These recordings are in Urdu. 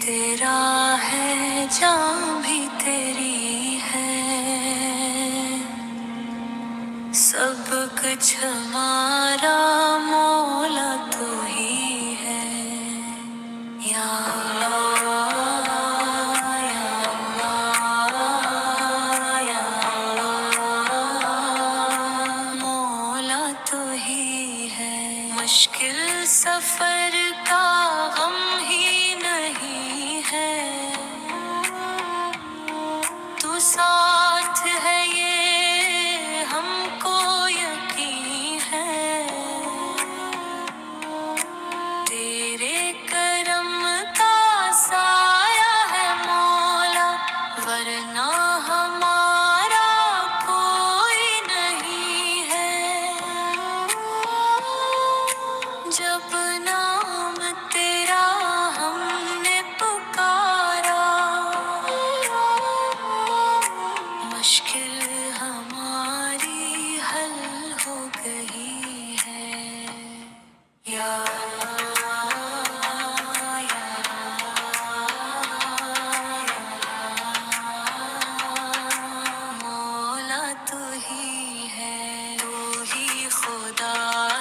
تیرا ہے، جان بھی تیری ہے، سب کچھ ہمارا مولا تو ہی ہے۔ یا اللہ، یا اللہ، یا اللہ، مولا تو ہی ہے۔ مشکل سفر کا غم ہی نہیں ہے، تو ساتھ ہے یہ ہم کو یقین ہے۔ تیرے کرم کا سایہ ہے مولا، ورنہ ہمارا کوئی نہیں ہے۔ جب نام تیرا ہم نے پکارا، مشکل ہماری حل ہو گئی ہے۔ یا مولا تو ہی ہے، تو ہی خدا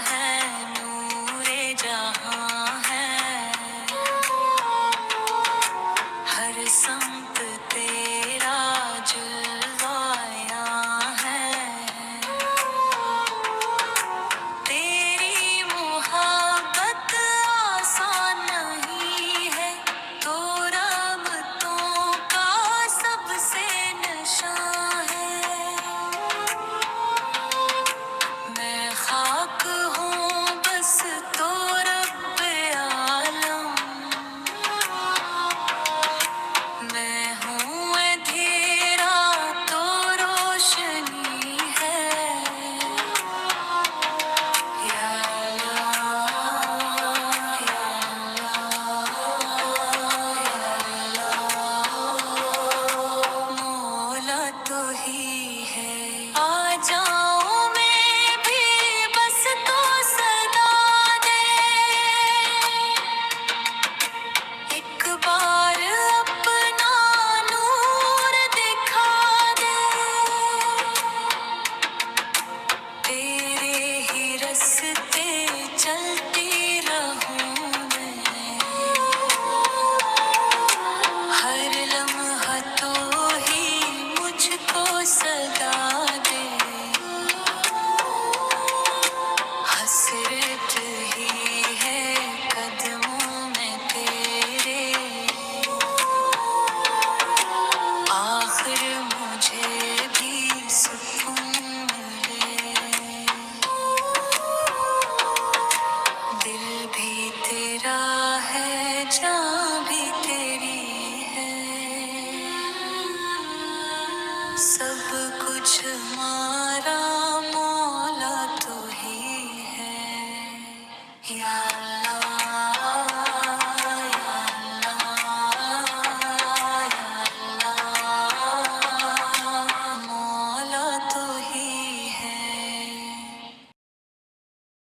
ہے، نور جہاں ہے، ہر سمت تیرا جلوہ عیاں ہے۔ تیری محبت آسان نہیں ہے، تو رحمتوں کا سب سے نشاں ہے۔ میں خاک ہوں بس تو رب عالم، میں ہوں اندھیرا تو روشنی ہے۔ یا اللہ، یا مولا تو ہی ہے۔ آ جاؤں میں بھی بس تو صدا دے، ایک بار اپنا نور دکھا دے۔ تیرے ہی راستے چلتی رہوں میں، ہر لمحہ تو ہی مجھ کو صدا دے۔ حسرت ہی ہے قدموں میں تیرے، آخر مجھے بھی سکون ملے۔ دل بھی تیرا ہے، جان بھی تیری ہے، سب کچھ